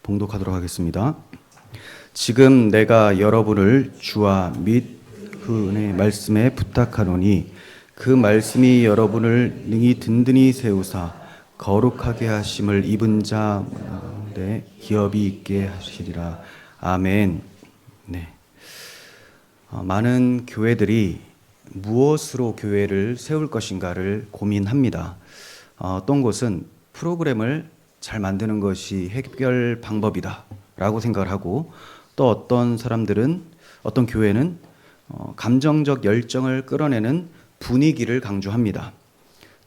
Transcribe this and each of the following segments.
봉독하도록 하겠습니다. 지금 내가 여러분을 주와 및 그 은혜의 말씀에 부탁하노니 그 말씀이 여러분을 능히 든든히 세우사 거룩하게 하심을 입은 자의 기업이 있게 하시리라. 아멘. 네. 많은 교회들이 무엇으로 교회를 세울 것인가를 고민합니다. 어떤 곳은 프로그램을 잘 만드는 것이 해결 방법이다 라고 생각을 하고, 또 어떤 사람들은, 어떤 교회는 감정적 열정을 끌어내는 분위기를 강조합니다.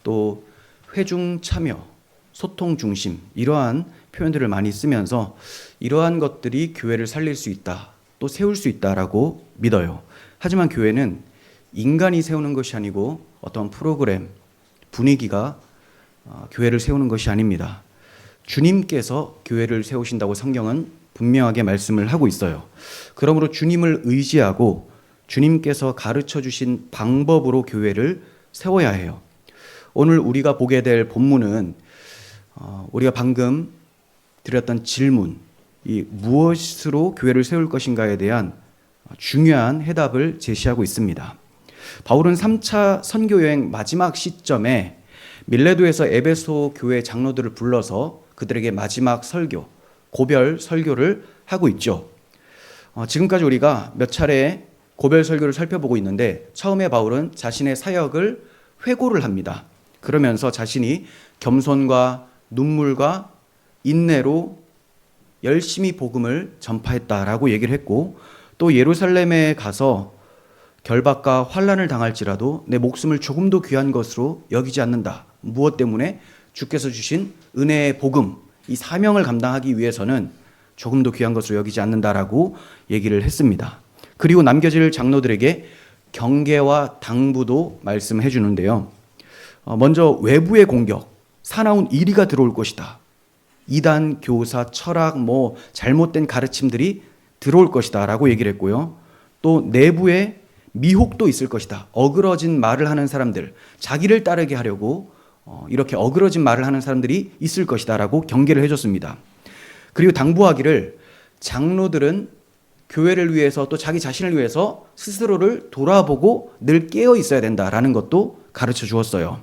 또 회중 참여, 소통 중심, 이러한 표현들을 많이 쓰면서 이러한 것들이 교회를 살릴 수 있다, 또 세울 수 있다라고 믿어요. 하지만 교회는 인간이 세우는 것이 아니고 어떤 프로그램, 분위기가 교회를 세우는 것이 아닙니다. 주님께서 교회를 세우신다고 성경은 분명하게 말씀을 하고 있어요. 그러므로 주님을 의지하고 주님께서 가르쳐 주신 방법으로 교회를 세워야 해요. 오늘 우리가 보게 될 본문은 우리가 방금 드렸던 질문, 이 무엇으로 교회를 세울 것인가에 대한 중요한 해답을 제시하고 있습니다. 바울은 3차 선교 여행 마지막 시점에 밀레도에서 에베소 교회 장로들을 불러서 그들에게 마지막 설교, 고별 설교를 하고 있죠. 지금까지 우리가 몇 차례 고별 설교를 살펴보고 있는데, 처음에 바울은 자신의 사역을 회고를 합니다. 그러면서 자신이 겸손과 눈물과 인내로 열심히 복음을 전파했다라고 얘기를 했고, 또 예루살렘에 가서 결박과 환난을 당할지라도 내 목숨을 조금도 귀한 것으로 여기지 않는다. 무엇 때문에? 주께서 주신 은혜의 복음, 이 사명을 감당하기 위해서는 조금도 귀한 것으로 여기지 않는다라고 얘기를 했습니다. 그리고 남겨질 장로들에게 경계와 당부도 말씀해 주는데요. 먼저 외부의 공격, 사나운 이리가 들어올 것이다. 이단, 교사, 철학, 잘못된 가르침들이 들어올 것이다 라고 얘기를 했고요. 또 내부에 미혹도 있을 것이다. 어그러진 말을 하는 사람들, 자기를 따르게 하려고 이렇게 어그러진 말을 하는 사람들이 있을 것이다 라고 경계를 해줬습니다. 그리고 당부하기를 장로들은 교회를 위해서, 또 자기 자신을 위해서 스스로를 돌아보고 늘 깨어 있어야 된다라는 것도 가르쳐 주었어요.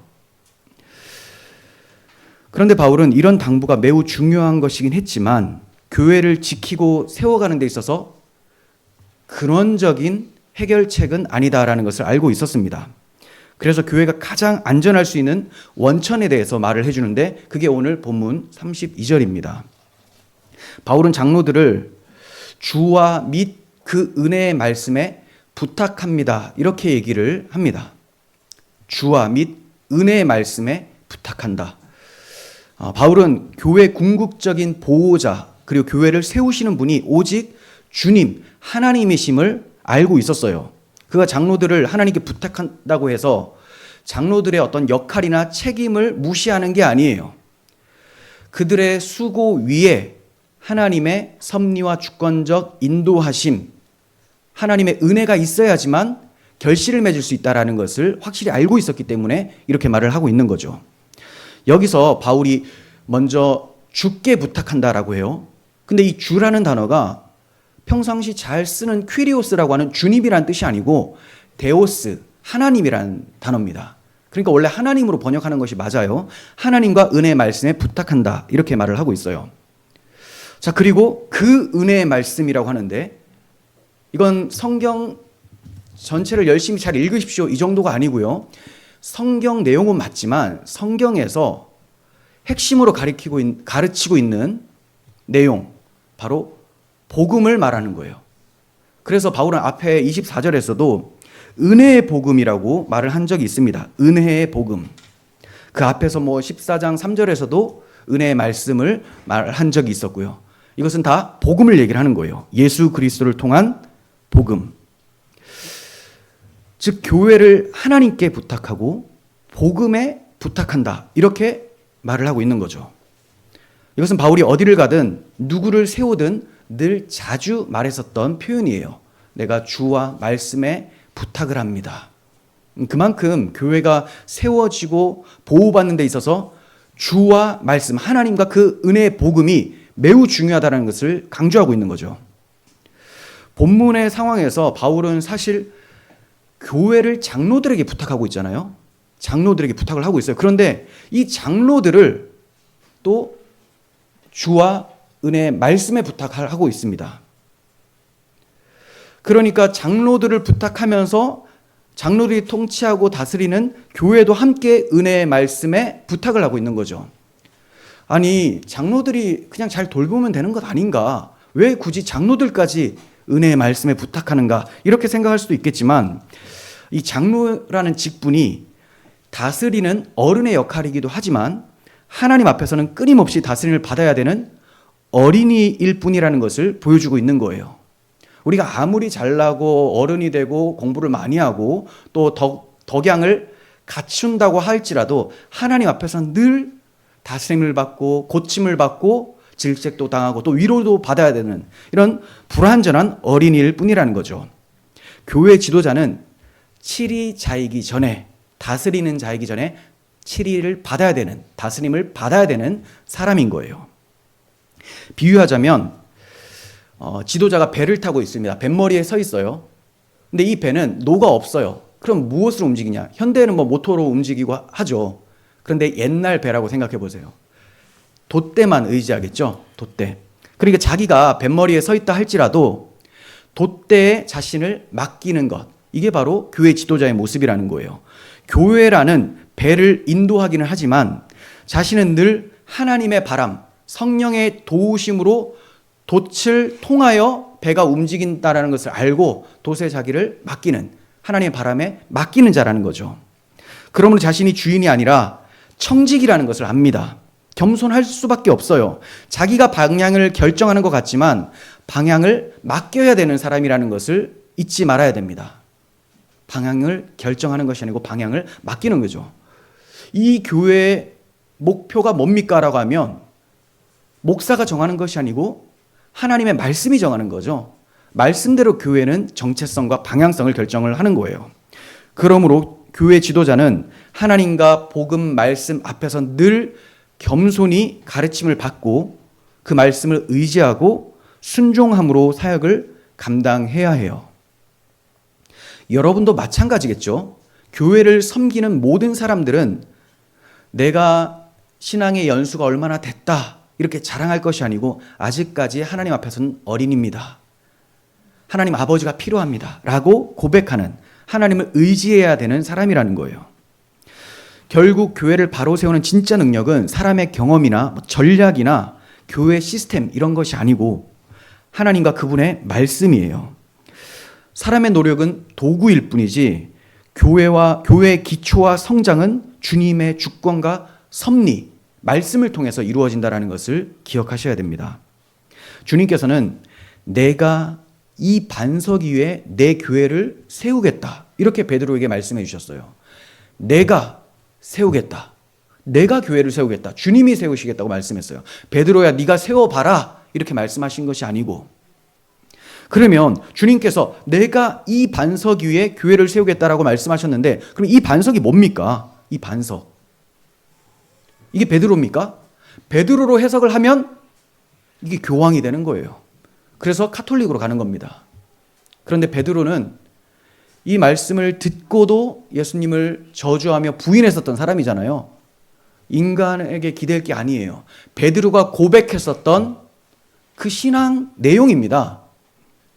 그런데 바울은 이런 당부가 매우 중요한 것이긴 했지만 교회를 지키고 세워가는 데 있어서 근원적인 해결책은 아니다라는 것을 알고 있었습니다. 그래서 교회가 가장 안전할 수 있는 원천에 대해서 말을 해주는데, 그게 오늘 본문 32절입니다. 바울은 장로들을 주와 및 그 은혜의 말씀에 부탁합니다, 이렇게 얘기를 합니다. 주와 및 은혜의 말씀에 부탁한다. 바울은 교회 궁극적인 보호자, 그리고 교회를 세우시는 분이 오직 주님, 하나님이심을 알고 있었어요. 그가 장로들을 하나님께 부탁한다고 해서 장로들의 어떤 역할이나 책임을 무시하는 게 아니에요. 그들의 수고 위에 하나님의 섭리와 주권적 인도하심, 하나님의 은혜가 있어야지만 결실을 맺을 수 있다는 것을 확실히 알고 있었기 때문에 이렇게 말을 하고 있는 거죠. 여기서 바울이 먼저 주께 부탁한다라고 해요. 근데 이 주라는 단어가 평상시 잘 쓰는 퀴리오스라고 하는 주님이란 뜻이 아니고 데오스, 하나님이란 단어입니다. 그러니까 원래 하나님으로 번역하는 것이 맞아요. 하나님과 은혜의 말씀에 부탁한다, 이렇게 말을 하고 있어요. 자, 그리고 그 은혜의 말씀이라고 하는데, 이건 성경 전체를 열심히 잘 읽으십시오, 이 정도가 아니고요. 성경 내용은 맞지만 성경에서 핵심으로 가르치고 있는 내용, 바로 복음을 말하는 거예요. 그래서 바울은 앞에 24절에서도 은혜의 복음이라고 말을 한 적이 있습니다. 은혜의 복음. 그 앞에서 14장 3절에서도 은혜의 말씀을 말한 적이 있었고요. 이것은 다 복음을 얘기를 하는 거예요. 예수 그리스도를 통한 복음. 즉 교회를 하나님께 부탁하고 복음에 부탁한다, 이렇게 말을 하고 있는 거죠. 이것은 바울이 어디를 가든 누구를 세우든 늘 자주 말했었던 표현이에요. 내가 주와 말씀에 부탁을 합니다. 그만큼 교회가 세워지고 보호받는 데 있어서 주와 말씀, 하나님과 그 은혜의 복음이 매우 중요하다는 것을 강조하고 있는 거죠. 본문의 상황에서 바울은 사실 교회를 장로들에게 부탁하고 있잖아요. 장로들에게 부탁을 하고 있어요. 그런데 이 장로들을 또 주와 은혜의 말씀에 부탁을 하고 있습니다. 그러니까 장로들을 부탁하면서 장로들이 통치하고 다스리는 교회도 함께 은혜의 말씀에 부탁을 하고 있는 거죠. 아니, 장로들이 그냥 잘 돌보면 되는 것 아닌가? 왜 굳이 장로들까지 은혜의 말씀에 부탁하는가? 이렇게 생각할 수도 있겠지만 이 장로라는 직분이 다스리는 어른의 역할이기도 하지만 하나님 앞에서는 끊임없이 다스림을 받아야 되는 어린이일 뿐이라는 것을 보여주고 있는 거예요. 우리가 아무리 잘나고 어른이 되고 공부를 많이 하고 또 덕양을 갖춘다고 할지라도 하나님 앞에서는 늘 다스림을 받고 고침을 받고 질책도 당하고 또 위로도 받아야 되는 이런 불완전한 어린이일 뿐이라는 거죠. 교회 지도자는 칠이 자이기 전에, 다스리는 자이기 전에 칠이를 받아야 되는, 다스림을 받아야 되는 사람인 거예요. 비유하자면 지도자가 배를 타고 있습니다. 뱃머리에 서 있어요. 근데 이 배는 노가 없어요. 그럼 무엇으로 움직이냐? 현대는 모터로 움직이고 하죠. 그런데 옛날 배라고 생각해 보세요. 돛대만 의지하겠죠. 돛대. 그러니까 자기가 뱃머리에 서 있다 할지라도 돛대에 자신을 맡기는 것, 이게 바로 교회 지도자의 모습이라는 거예요. 교회라는 배를 인도하기는 하지만 자신은 늘 하나님의 바람, 성령의 도우심으로 돛을 통하여 배가 움직인다라는 것을 알고 돛에 자기를 맡기는, 하나님의 바람에 맡기는 자라는 거죠. 그러므로 자신이 주인이 아니라 청직이라는 것을 압니다. 겸손할 수밖에 없어요. 자기가 방향을 결정하는 것 같지만 방향을 맡겨야 되는 사람이라는 것을 잊지 말아야 됩니다. 방향을 결정하는 것이 아니고 방향을 맡기는 거죠. 이 교회의 목표가 뭡니까? 라고 하면 목사가 정하는 것이 아니고 하나님의 말씀이 정하는 거죠. 말씀대로 교회는 정체성과 방향성을 결정을 하는 거예요. 그러므로 교회 지도자는 하나님과 복음 말씀 앞에서 늘 겸손히 가르침을 받고 그 말씀을 의지하고 순종함으로 사역을 감당해야 해요. 여러분도 마찬가지겠죠. 교회를 섬기는 모든 사람들은 내가 신앙의 연수가 얼마나 됐다 이렇게 자랑할 것이 아니고 아직까지 하나님 앞에서는 어린입니다. 하나님 아버지가 필요합니다 라고 고백하는, 하나님을 의지해야 되는 사람이라는 거예요. 결국 교회를 바로 세우는 진짜 능력은 사람의 경험이나 전략이나 교회 시스템 이런 것이 아니고 하나님과 그분의 말씀이에요. 사람의 노력은 도구일 뿐이지 교회의 기초와 성장은 주님의 주권과 섭리, 말씀을 통해서 이루어진다는 것을 기억하셔야 됩니다. 주님께서는 내가 이 반석 위에 내 교회를 세우겠다 이렇게 베드로에게 말씀해 주셨어요. 내가 세우겠다. 내가 교회를 세우겠다. 주님이 세우시겠다고 말씀했어요. 베드로야 네가 세워봐라 이렇게 말씀하신 것이 아니고, 그러면 주님께서 내가 이 반석 위에 교회를 세우겠다라고 말씀하셨는데 그럼 이 반석이 뭡니까? 이 반석. 이게 베드로입니까? 베드로로 해석을 하면 이게 교황이 되는 거예요. 그래서 카톨릭으로 가는 겁니다. 그런데 베드로는 이 말씀을 듣고도 예수님을 저주하며 부인했었던 사람이잖아요. 인간에게 기댈 게 아니에요. 베드로가 고백했었던 그 신앙 내용입니다.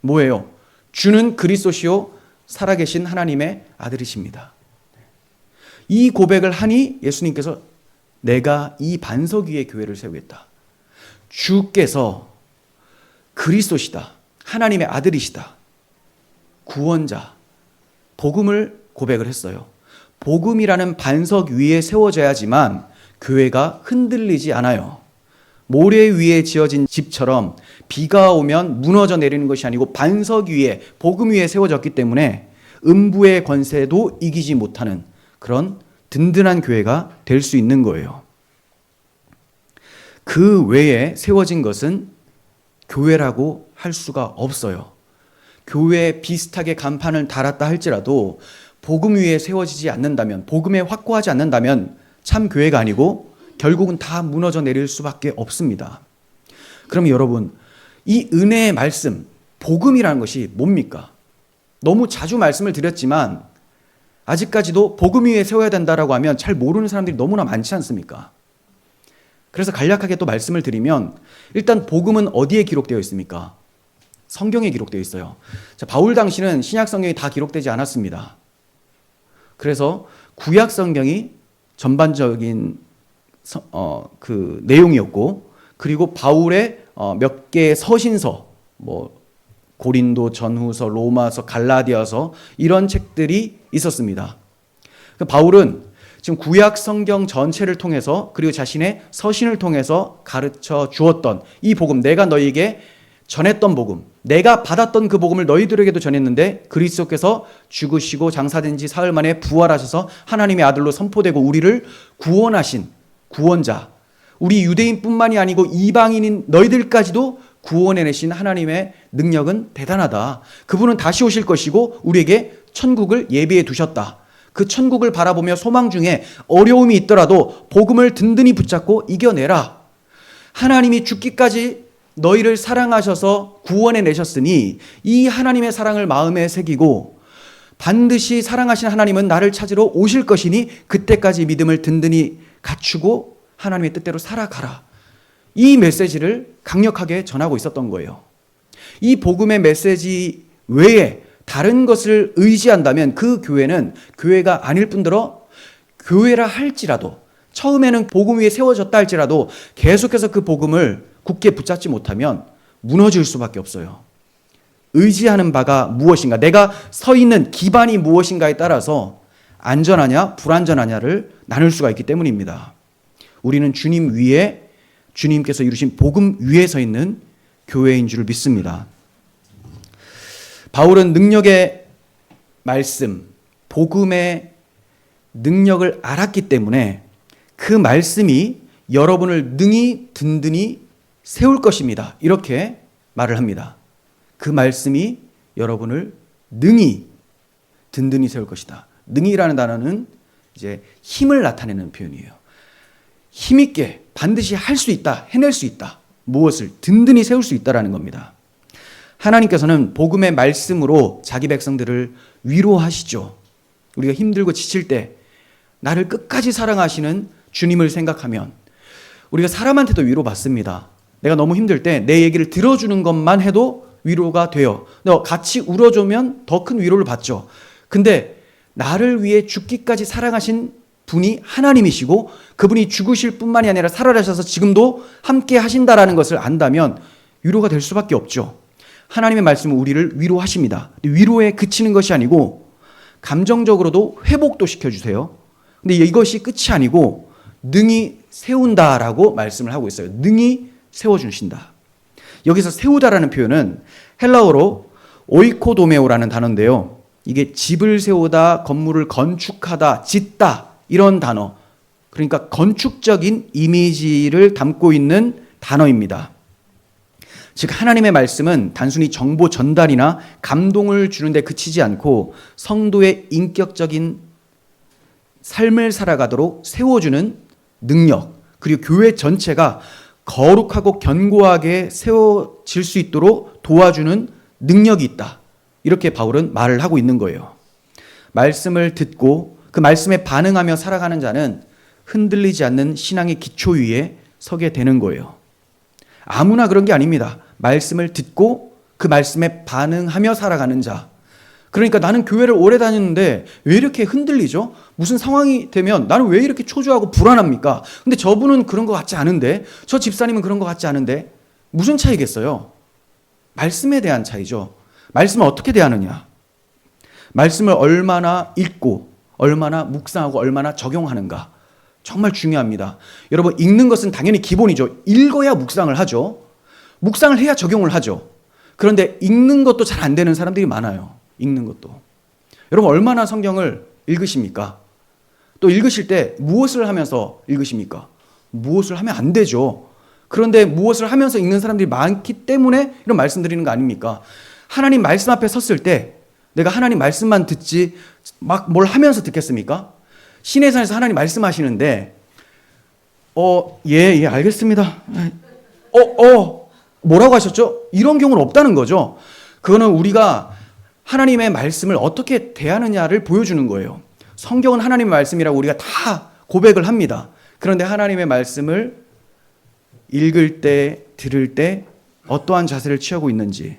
뭐예요? 주는 그리스도시요 살아계신 하나님의 아들이십니다. 이 고백을 하니 예수님께서 내가 이 반석 위에 교회를 세우겠다. 주께서 그리스도시다. 하나님의 아들이시다. 구원자. 복음을 고백을 했어요. 복음이라는 반석 위에 세워져야지만 교회가 흔들리지 않아요. 모래 위에 지어진 집처럼 비가 오면 무너져 내리는 것이 아니고 반석 위에, 복음 위에 세워졌기 때문에 음부의 권세도 이기지 못하는 그런 든든한 교회가 될 수 있는 거예요. 그 외에 세워진 것은 교회라고 할 수가 없어요. 교회에 비슷하게 간판을 달았다 할지라도 복음 위에 세워지지 않는다면, 복음에 확고하지 않는다면 참 교회가 아니고 결국은 다 무너져 내릴 수밖에 없습니다. 그럼 여러분, 이 은혜의 말씀, 복음이라는 것이 뭡니까? 너무 자주 말씀을 드렸지만 아직까지도 복음 위에 세워야 된다라고 하면 잘 모르는 사람들이 너무나 많지 않습니까? 그래서 간략하게 또 말씀을 드리면, 일단 복음은 어디에 기록되어 있습니까? 성경에 기록되어 있어요. 자, 바울 당시는 신약 성경이 다 기록되지 않았습니다. 그래서 구약 성경이 전반적인 그 내용이었고, 그리고 바울의 몇 개의 서신서, 고린도 전후서, 로마서, 갈라디아서, 이런 책들이 있었습니다. 바울은 지금 구약 성경 전체를 통해서, 그리고 자신의 서신을 통해서 가르쳐 주었던 이 복음, 내가 너희에게 전했던 복음, 내가 받았던 그 복음을 너희들에게도 전했는데, 그리스도께서 죽으시고 장사된 지 사흘 만에 부활하셔서 하나님의 아들로 선포되고 우리를 구원하신 구원자, 우리 유대인뿐만이 아니고 이방인인 너희들까지도 구원해내신 하나님의 능력은 대단하다. 그분은 다시 오실 것이고 우리에게 천국을 예비해 두셨다. 그 천국을 바라보며 소망 중에 어려움이 있더라도 복음을 든든히 붙잡고 이겨내라. 하나님이 죽기까지 너희를 사랑하셔서 구원해내셨으니 이 하나님의 사랑을 마음에 새기고, 반드시 사랑하신 하나님은 나를 찾으러 오실 것이니 그때까지 믿음을 든든히 갖추고 하나님의 뜻대로 살아가라. 이 메시지를 강력하게 전하고 있었던 거예요. 이 복음의 메시지 외에 다른 것을 의지한다면 그 교회는 교회가 아닐 뿐더러, 교회라 할지라도, 처음에는 복음 위에 세워졌다 할지라도 계속해서 그 복음을 굳게 붙잡지 못하면 무너질 수밖에 없어요. 의지하는 바가 무엇인가, 내가 서 있는 기반이 무엇인가에 따라서 안전하냐 불안전하냐를 나눌 수가 있기 때문입니다. 우리는 주님 위에, 주님께서 이루신 복음 위에 서 있는 교회인 줄 믿습니다. 바울은 능력의 말씀, 복음의 능력을 알았기 때문에 그 말씀이 여러분을 능히 든든히 세울 것입니다. 이렇게 말을 합니다. 그 말씀이 여러분을 능히 든든히 세울 것이다. 능히라는 단어는 이제 힘을 나타내는 표현이에요. 힘있게 반드시 할 수 있다, 해낼 수 있다. 무엇을 든든히 세울 수 있다라는 겁니다. 하나님께서는 복음의 말씀으로 자기 백성들을 위로하시죠. 우리가 힘들고 지칠 때 나를 끝까지 사랑하시는 주님을 생각하면 우리가 사람한테도 위로받습니다. 내가 너무 힘들 때 내 얘기를 들어주는 것만 해도 위로가 돼요. 같이 울어주면 더 큰 위로를 받죠. 근데 나를 위해 죽기까지 사랑하신 분이 하나님이시고 그분이 죽으실 뿐만이 아니라 살아나셔서 지금도 함께 하신다라는 것을 안다면 위로가 될 수밖에 없죠. 하나님의 말씀은 우리를 위로하십니다. 위로에 그치는 것이 아니고 감정적으로도 회복도 시켜주세요. 근데 이것이 끝이 아니고 능히 세운다라고 말씀을 하고 있어요. 능히 세워주신다. 여기서 세우다라는 표현은 헬라어로 오이코도메오라는 단어인데요. 이게 집을 세우다, 건물을 건축하다, 짓다 이런 단어. 그러니까 건축적인 이미지를 담고 있는 단어입니다. 즉 하나님의 말씀은 단순히 정보 전달이나 감동을 주는 데 그치지 않고 성도의 인격적인 삶을 살아가도록 세워주는 능력, 그리고 교회 전체가 거룩하고 견고하게 세워질 수 있도록 도와주는 능력이 있다. 이렇게 바울은 말을 하고 있는 거예요. 말씀을 듣고 그 말씀에 반응하며 살아가는 자는 흔들리지 않는 신앙의 기초 위에 서게 되는 거예요. 아무나 그런 게 아닙니다. 말씀을 듣고 그 말씀에 반응하며 살아가는 자. 그러니까 나는 교회를 오래 다녔는데 왜 이렇게 흔들리죠? 무슨 상황이 되면 나는 왜 이렇게 초조하고 불안합니까? 근데 저분은 그런 것 같지 않은데, 저 집사님은 그런 것 같지 않은데, 무슨 차이겠어요? 말씀에 대한 차이죠. 말씀을 어떻게 대하느냐? 말씀을 얼마나 읽고 얼마나 묵상하고 얼마나 적용하는가? 정말 중요합니다. 여러분, 읽는 것은 당연히 기본이죠. 읽어야 묵상을 하죠. 묵상을 해야 적용을 하죠. 그런데 읽는 것도 잘 안 되는 사람들이 많아요. 읽는 것도. 여러분, 얼마나 성경을 읽으십니까? 또 읽으실 때 무엇을 하면서 읽으십니까? 무엇을 하면 안 되죠. 그런데 무엇을 하면서 읽는 사람들이 많기 때문에 이런 말씀 드리는 거 아닙니까? 하나님 말씀 앞에 섰을 때 내가 하나님 말씀만 듣지 막 뭘 하면서 듣겠습니까? 시내산에서 하나님 말씀하시는데 예, 알겠습니다. 뭐라고 하셨죠? 이런 경우는 없다는 거죠. 그거는 우리가 하나님의 말씀을 어떻게 대하느냐를 보여주는 거예요. 성경은 하나님의 말씀이라고 우리가 다 고백을 합니다. 그런데 하나님의 말씀을 읽을 때, 들을 때 어떠한 자세를 취하고 있는지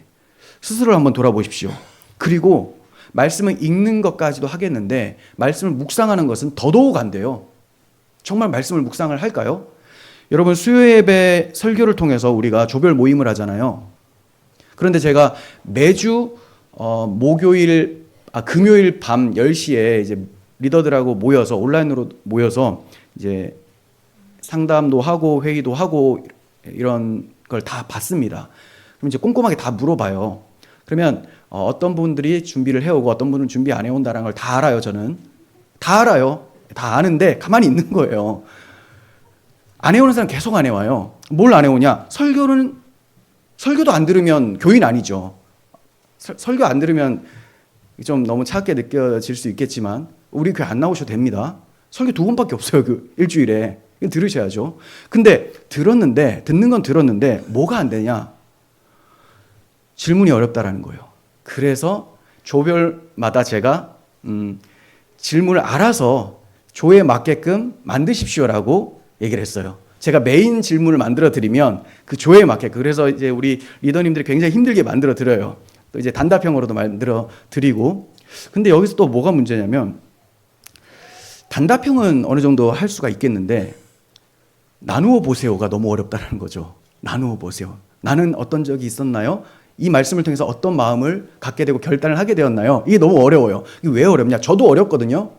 스스로 한번 돌아보십시오. 그리고 말씀을 읽는 것까지도 하겠는데 말씀을 묵상하는 것은 더더욱 안 돼요. 정말 말씀을 묵상을 할까요? 여러분, 수요예배 설교를 통해서 우리가 조별 모임을 하잖아요. 그런데 제가 매주 금요일 밤 10시에 이제 리더들하고 모여서 온라인으로 모여서 이제 상담도 하고 회의도 하고 이런 걸 다 받습니다. 그럼 이제 꼼꼼하게 다 물어봐요. 그러면 어떤 분들이 준비를 해오고 어떤 분은 준비 안 해온다는 걸 다 알아요. 저는 다 알아요. 다 아는데 가만히 있는 거예요. 안 해오는 사람 계속 안 해와요. 뭘 안 해오냐? 설교도 안 들으면 교인 아니죠. 설교 안 들으면 좀 너무 차갑게 느껴질 수 있겠지만 우리 교회 안 나오셔도 됩니다. 설교 2번밖에 없어요. 그 일주일에. 들으셔야죠. 근데 듣는 건 들었는데 뭐가 안 되냐? 질문이 어렵다라는 거예요. 그래서 조별마다 제가 질문을 알아서 조에 맞게끔 만드십시오라고 얘기를 했어요. 제가 메인 질문을 만들어 드리면 그 조에 맞게끔, 그래서 이제 우리 리더님들이 굉장히 힘들게 만들어 드려요. 또 이제 단답형으로도 만들어 드리고. 근데 여기서 또 뭐가 문제냐면 단답형은 어느 정도 할 수가 있겠는데 나누어 보세요가 너무 어렵다는 거죠. 나누어 보세요. 나는 어떤 적이 있었나요? 이 말씀을 통해서 어떤 마음을 갖게 되고 결단을 하게 되었나요? 이게 너무 어려워요. 이게 왜 어렵냐? 저도 어렵거든요.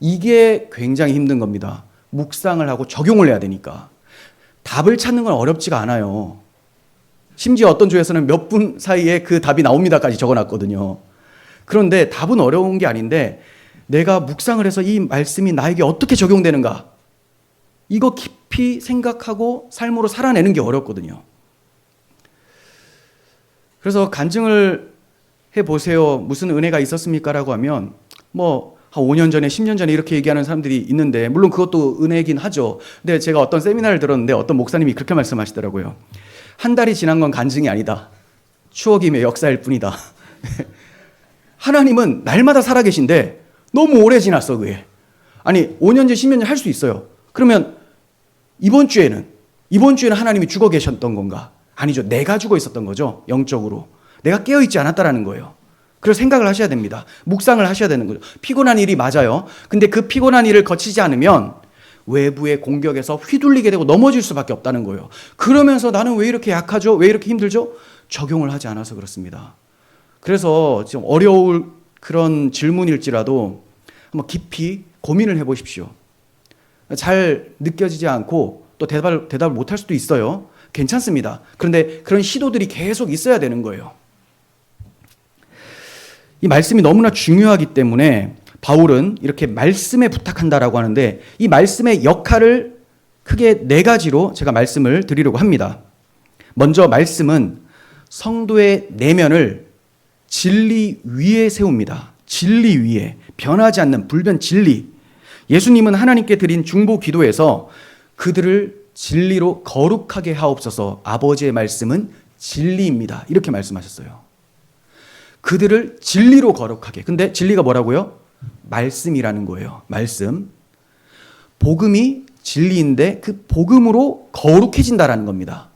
이게 굉장히 힘든 겁니다. 묵상을 하고 적용을 해야 되니까. 답을 찾는 건 어렵지가 않아요. 심지어 어떤 조에서는 몇 분 사이에 그 답이 나옵니다까지 적어놨거든요. 그런데 답은 어려운 게 아닌데 내가 묵상을 해서 이 말씀이 나에게 어떻게 적용되는가, 이거 깊이 생각하고 삶으로 살아내는 게 어렵거든요. 그래서 간증을 해보세요. 무슨 은혜가 있었습니까? 라고 하면 한 5년 전에 10년 전에 이렇게 얘기하는 사람들이 있는데, 물론 그것도 은혜이긴 하죠. 근데 제가 어떤 세미나를 들었는데 어떤 목사님이 그렇게 말씀하시더라고요. 한 달이 지난 건 간증이 아니다. 추억이며 역사일 뿐이다. 하나님은 날마다 살아계신데 너무 오래 지났어 그게. 아니 5년 전 10년 전 할 수 있어요. 그러면 이번 주에는 하나님이 죽어 계셨던 건가? 아니죠. 내가 죽어 있었던 거죠. 영적으로. 내가 깨어있지 않았다라는 거예요. 그래서 생각을 하셔야 됩니다. 묵상을 하셔야 되는 거죠. 피곤한 일이 맞아요. 근데 그 피곤한 일을 거치지 않으면 외부의 공격에서 휘둘리게 되고 넘어질 수밖에 없다는 거예요. 그러면서 나는 왜 이렇게 약하죠? 왜 이렇게 힘들죠? 적용을 하지 않아서 그렇습니다. 그래서 지금 어려울 그런 질문일지라도 한번 깊이 고민을 해보십시오. 잘 느껴지지 않고 또 대답을 못할 수도 있어요. 괜찮습니다. 그런데 그런 시도들이 계속 있어야 되는 거예요. 이 말씀이 너무나 중요하기 때문에 바울은 이렇게 말씀에 부탁한다라고 하는데, 이 말씀의 역할을 크게 4가지로 제가 말씀을 드리려고 합니다. 먼저 말씀은 성도의 내면을 진리 위에 세웁니다. 진리 위에, 변하지 않는 불변 진리. 예수님은 하나님께 드린 중보 기도에서 그들을 진리로 거룩하게 하옵소서, 아버지의 말씀은 진리입니다. 이렇게 말씀하셨어요. 그들을 진리로 거룩하게. 근데 진리가 뭐라고요? 말씀이라는 거예요. 말씀. 복음이 진리인데 그 복음으로 거룩해진다라는 겁니다.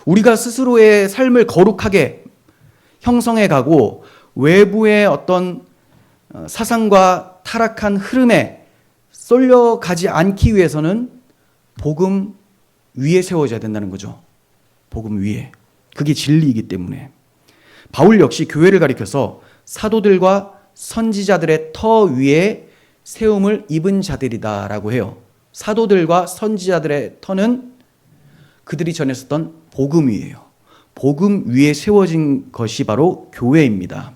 우리가 스스로의 삶을 거룩하게 형성해 가고 외부의 어떤 사상과 타락한 흐름에 쏠려가지 않기 위해서는 복음 위에 세워져야 된다는 거죠. 복음 위에. 그게 진리이기 때문에. 바울 역시 교회를 가리켜서 사도들과 선지자들의 터 위에 세움을 입은 자들이다라고 해요. 사도들과 선지자들의 터는 그들이 전했었던 복음 위예요. 복음 위에 세워진 것이 바로 교회입니다.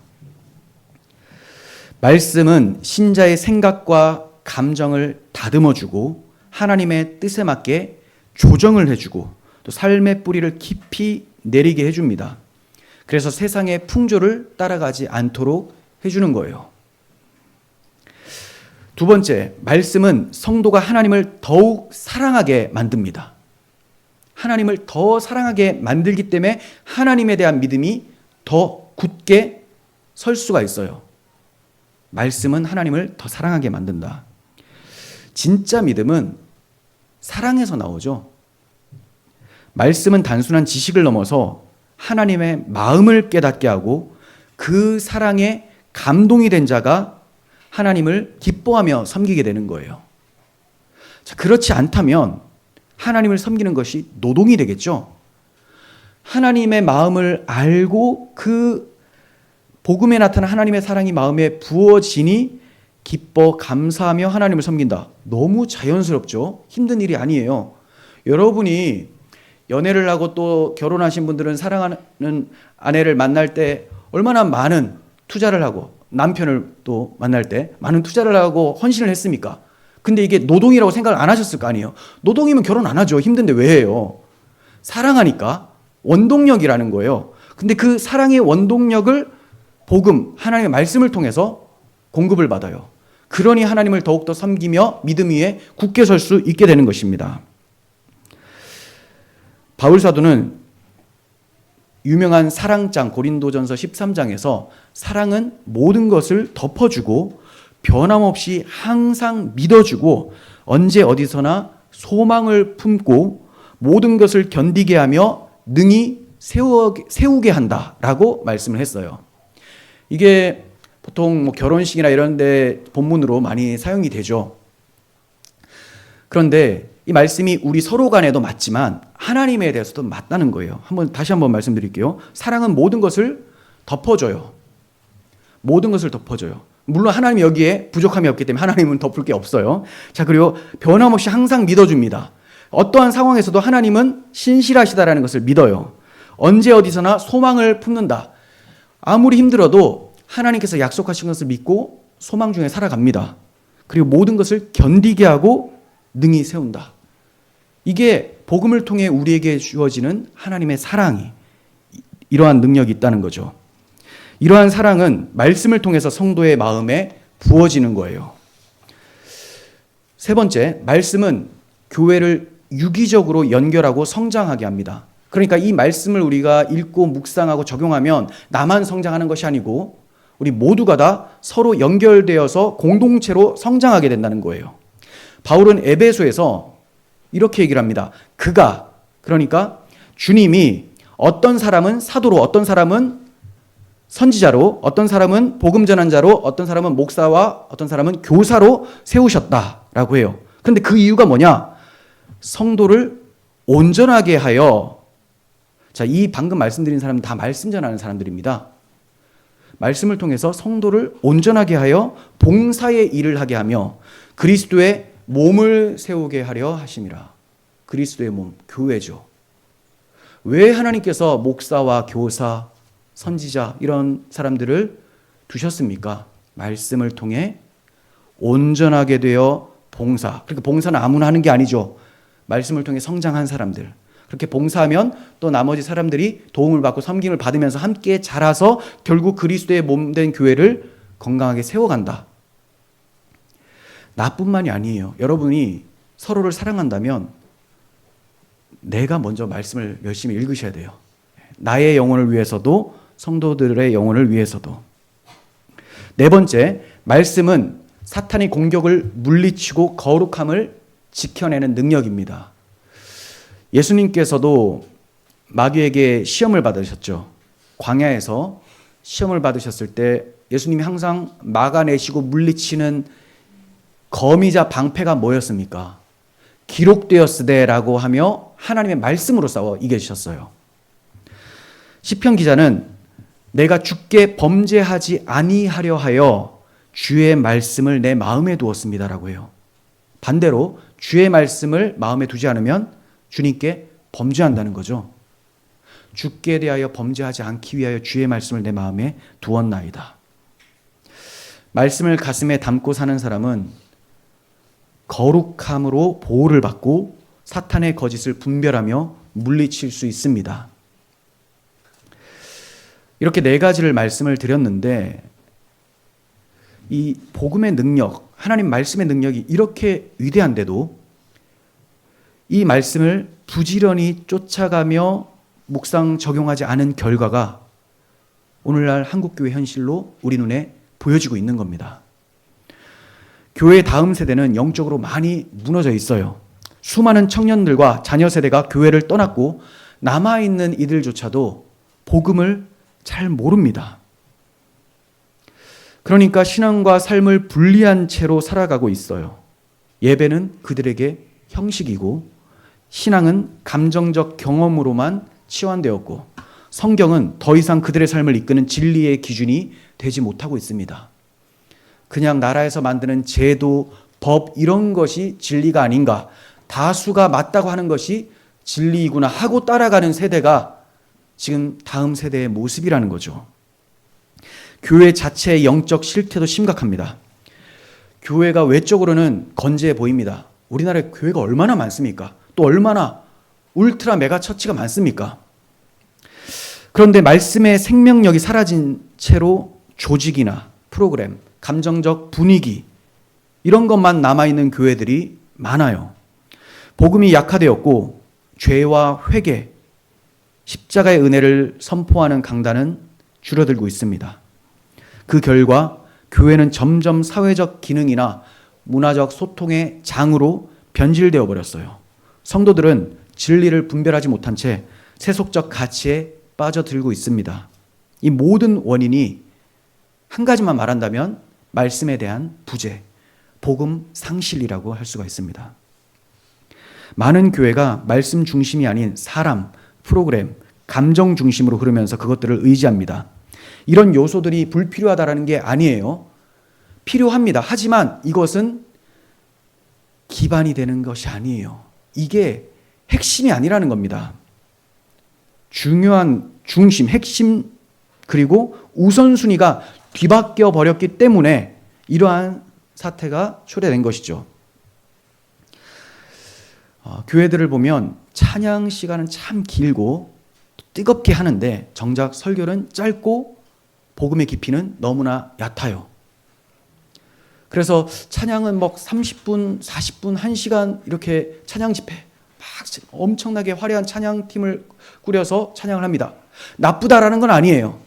말씀은 신자의 생각과 감정을 다듬어주고 하나님의 뜻에 맞게 조정을 해주고 또 삶의 뿌리를 깊이 내리게 해줍니다. 그래서 세상의 풍조를 따라가지 않도록 해주는 거예요. 두 번째, 말씀은 성도가 하나님을 더욱 사랑하게 만듭니다. 하나님을 더 사랑하게 만들기 때문에 하나님에 대한 믿음이 더 굳게 설 수가 있어요. 말씀은 하나님을 더 사랑하게 만든다. 진짜 믿음은 사랑에서 나오죠. 말씀은 단순한 지식을 넘어서 하나님의 마음을 깨닫게 하고 그 사랑에 감동이 된 자가 하나님을 기뻐하며 섬기게 되는 거예요. 자, 그렇지 않다면 하나님을 섬기는 것이 노동이 되겠죠. 하나님의 마음을 알고 그 복음에 나타난 하나님의 사랑이 마음에 부어지니 기뻐 감사하며 하나님을 섬긴다. 너무 자연스럽죠. 힘든 일이 아니에요. 여러분이 연애를 하고 또 결혼하신 분들은 사랑하는 아내를 만날 때 얼마나 많은 투자를 하고 남편을 또 만날 때 많은 투자를 하고 헌신을 했습니까? 근데 이게 노동이라고 생각을 안 하셨을 거 아니에요. 노동이면 결혼 안 하죠. 힘든데 왜 해요? 사랑하니까 원동력이라는 거예요. 근데 그 사랑의 원동력을 복음, 하나님의 말씀을 통해서 공급을 받아요. 그러니 하나님을 더욱더 섬기며 믿음 위에 굳게 설 수 있게 되는 것입니다. 바울 사도는 유명한 사랑장 고린도전서 13장에서 사랑은 모든 것을 덮어주고 변함없이 항상 믿어주고 언제 어디서나 소망을 품고 모든 것을 견디게 하며 능히 세우게 한다라고 말씀을 했어요. 이게 보통 결혼식이나 이런 데 본문으로 많이 사용이 되죠. 그런데 이 말씀이 우리 서로 간에도 맞지만 하나님에 대해서도 맞다는 거예요. 다시 한번 말씀드릴게요. 사랑은 모든 것을 덮어줘요. 모든 것을 덮어줘요. 물론 하나님이 여기에 부족함이 없기 때문에 하나님은 덮을 게 없어요. 자, 그리고 변함없이 항상 믿어줍니다. 어떠한 상황에서도 하나님은 신실하시다라는 것을 믿어요. 언제 어디서나 소망을 품는다. 아무리 힘들어도 하나님께서 약속하신 것을 믿고 소망 중에 살아갑니다. 그리고 모든 것을 견디게 하고 능히 세운다. 이게 복음을 통해 우리에게 주어지는 하나님의 사랑이 이러한 능력이 있다는 거죠. 이러한 사랑은 말씀을 통해서 성도의 마음에 부어지는 거예요. 세 번째, 말씀은 교회를 유기적으로 연결하고 성장하게 합니다. 그러니까 이 말씀을 우리가 읽고 묵상하고 적용하면 나만 성장하는 것이 아니고 우리 모두가 다 서로 연결되어서 공동체로 성장하게 된다는 거예요. 바울은 에베소에서 이렇게 얘기를 합니다. 그러니까 주님이 어떤 사람은 사도로, 어떤 사람은 선지자로, 어떤 사람은 복음 전환자로, 어떤 사람은 목사와 어떤 사람은 교사로 세우셨다라고 해요. 그런데 그 이유가 뭐냐? 성도를 온전하게 하여, 자, 이 방금 말씀드린 사람은 다 말씀 전하는 사람들입니다. 말씀을 통해서 성도를 온전하게 하여 봉사의 일을 하게 하며 그리스도의 몸을 세우게 하려 하심이라. 그리스도의 몸, 교회죠. 왜 하나님께서 목사와 교사, 선지자 이런 사람들을 두셨습니까? 말씀을 통해 온전하게 되어 봉사. 그러니까 봉사는 아무나 하는 게 아니죠. 말씀을 통해 성장한 사람들. 그렇게 봉사하면 또 나머지 사람들이 도움을 받고 섬김을 받으면서 함께 자라서 결국 그리스도의 몸된 교회를 건강하게 세워간다. 나뿐만이 아니에요. 여러분이 서로를 사랑한다면 내가 먼저 말씀을 열심히 읽으셔야 돼요. 나의 영혼을 위해서도 성도들의 영혼을 위해서도. 네 번째, 말씀은 사탄의 공격을 물리치고 거룩함을 지켜내는 능력입니다. 예수님께서도 마귀에게 시험을 받으셨죠. 광야에서 시험을 받으셨을 때 예수님이 항상 막아내시고 물리치는 거미자 방패가 뭐였습니까? 기록되었으되라고 하며 하나님의 말씀으로 싸워 이기셨어요. 시편 기자는 내가 주께 범죄하지 아니하려 하여 주의 말씀을 내 마음에 두었습니다라고 해요. 반대로 주의 말씀을 마음에 두지 않으면 주님께 범죄한다는 거죠. 주께 대하여 범죄하지 않기 위하여 주의 말씀을 내 마음에 두었나이다. 말씀을 가슴에 담고 사는 사람은 거룩함으로 보호를 받고 사탄의 거짓을 분별하며 물리칠 수 있습니다. 이렇게 네 가지를 말씀을 드렸는데 이 복음의 능력, 하나님 말씀의 능력이 이렇게 위대한데도 이 말씀을 부지런히 쫓아가며 묵상 적용하지 않은 결과가 오늘날 한국교회 현실로 우리 눈에 보여지고 있는 겁니다. 교회의 다음 세대는 영적으로 많이 무너져 있어요. 수많은 청년들과 자녀 세대가 교회를 떠났고 남아있는 이들조차도 복음을 잘 모릅니다. 그러니까 신앙과 삶을 분리한 채로 살아가고 있어요. 예배는 그들에게 형식이고 신앙은 감정적 경험으로만 치환되었고 성경은 더 이상 그들의 삶을 이끄는 진리의 기준이 되지 못하고 있습니다. 그냥 나라에서 만드는 제도, 법 이런 것이 진리가 아닌가, 다수가 맞다고 하는 것이 진리이구나 하고 따라가는 세대가 지금 다음 세대의 모습이라는 거죠. 교회 자체의 영적 실태도 심각합니다. 교회가 외적으로는 건재해 보입니다. 우리나라에 교회가 얼마나 많습니까? 또 얼마나 울트라 메가 처치가 많습니까? 그런데 말씀의 생명력이 사라진 채로 조직이나 프로그램, 감정적 분위기 이런 것만 남아있는 교회들이 많아요. 복음이 약화되었고 죄와 회개, 십자가의 은혜를 선포하는 강단은 줄어들고 있습니다. 그 결과 교회는 점점 사회적 기능이나 문화적 소통의 장으로 변질되어 버렸어요. 성도들은 진리를 분별하지 못한 채 세속적 가치에 빠져들고 있습니다. 이 모든 원인이 한 가지만 말한다면 말씀에 대한 부재, 복음 상실이라고 할 수가 있습니다. 많은 교회가 말씀 중심이 아닌 사람, 프로그램, 감정 중심으로 흐르면서 그것들을 의지합니다. 이런 요소들이 불필요하다는 게 아니에요. 필요합니다. 하지만 이것은 기반이 되는 것이 아니에요. 이게 핵심이 아니라는 겁니다. 중요한 중심, 핵심 그리고 우선순위가 뒤바뀌어 버렸기 때문에 이러한 사태가 초래된 것이죠. 교회들을 보면 찬양 시간은 참 길고 뜨겁게 하는데 정작 설교는 짧고 복음의 깊이는 너무나 얕아요. 그래서 찬양은 30분, 40분, 1시간 이렇게 찬양 집회 막 엄청나게 화려한 찬양팀을 꾸려서 찬양을 합니다. 나쁘다라는 건 아니에요.